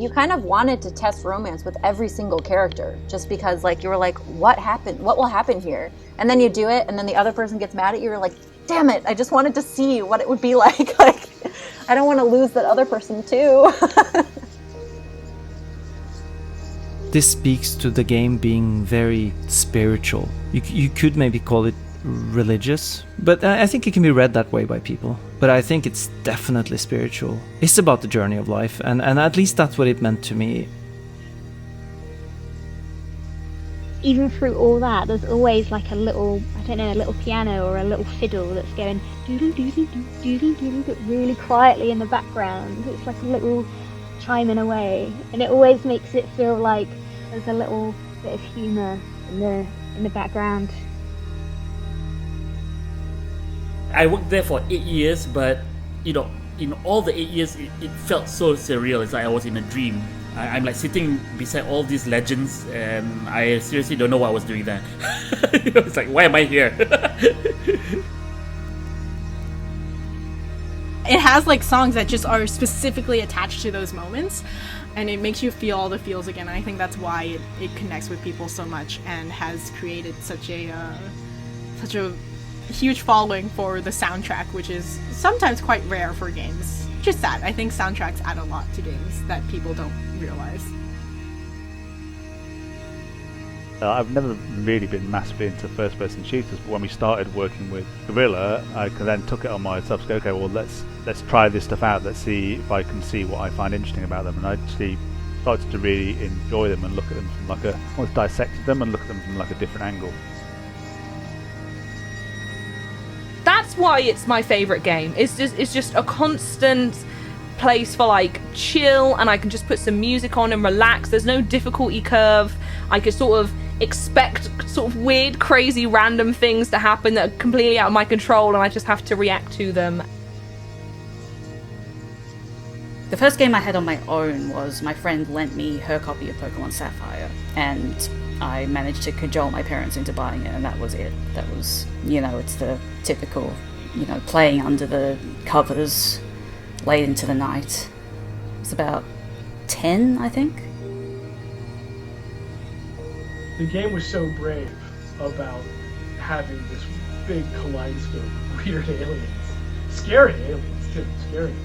you kind of wanted to test romance with every single character, just because like you were like, what happened? What will happen here? And then you do it, and then the other person gets mad at you. You're like, damn it! I just wanted to see what it would be like. Like, I don't want to lose that other person too. This speaks to the game being very spiritual. You could maybe call it religious, but I think it can be read that way by people. But I think it's definitely spiritual. It's about the journey of life, and at least that's what it meant to me. Even through all that, there's always like a little, I don't know, a little piano or a little fiddle that's going doodle doodle doodle doodle doodle really quietly in the background. It's like a little chiming away, and it always makes it feel like there's a little bit of humour in the background. I worked there for 8 years, but in all the 8 years, it felt so surreal. It's like I was in a dream. I'm like sitting beside all these legends, and I seriously don't know what I was doing there. It's like, why am I here? It has like songs that just are specifically attached to those moments, and it makes you feel all the feels again. And I think that's why it connects with people so much and has created such a huge following for the soundtrack, which is sometimes quite rare for games. Just sad. I think soundtracks add a lot to games that people don't realize. I've never really been massively into first-person shooters, but when we started working with Guerrilla, I then took it on myself to go, okay, well let's try this stuff out. Let's see if I can see what I find interesting about them. And I actually started to really enjoy them and look at them from like almost dissect them and look at them from like a different angle. That's why it's my favourite game. It's just a constant place for like chill, and I can just put some music on and relax. There's no difficulty curve. I could sort of expect sort of weird, crazy, random things to happen that are completely out of my control, and I just have to react to them. The first game I had on my own was my friend lent me her copy of Pokemon Sapphire, and I managed to cajole my parents into buying it, and that was it. That was, it's the typical, playing under the covers late into the night. It's about 10, I think. The game was so brave about having this big kaleidoscope of weird aliens. Scary aliens, too. Scary aliens.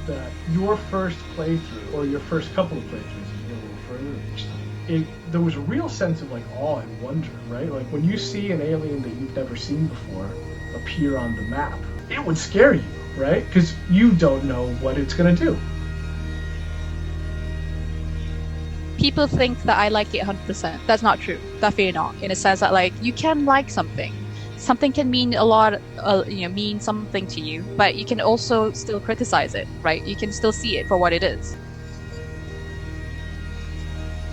That your first playthrough, or your first couple of playthroughs, as you get a little further each time, there was a real sense of like awe and wonder, right? Like when you see an alien that you've never seen before appear on the map, it would scare you, right? Because you don't know what it's going to do. People think that I like it 100%. That's not true. Definitely not. In a sense that like you can like something. Something can mean a lot, mean something to you, but you can also still criticize it, right? You can still see it for what it is.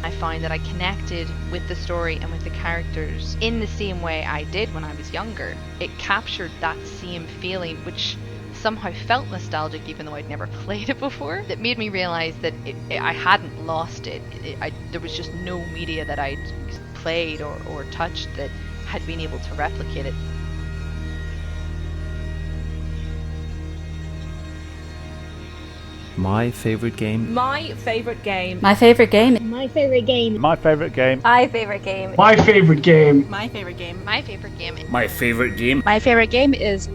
I find that I connected with the story and with the characters in the same way I did when I was younger. It captured that same feeling, which somehow felt nostalgic even though I'd never played it before. That made me realise that I hadn't lost it. There was just no media that I'd played or touched that had been able to replicate it. My favorite game. My favourite game. My favorite game. My favorite game. My favorite game. My favorite game. My favorite game. My favorite game. My favorite game. My favorite game. My favorite game is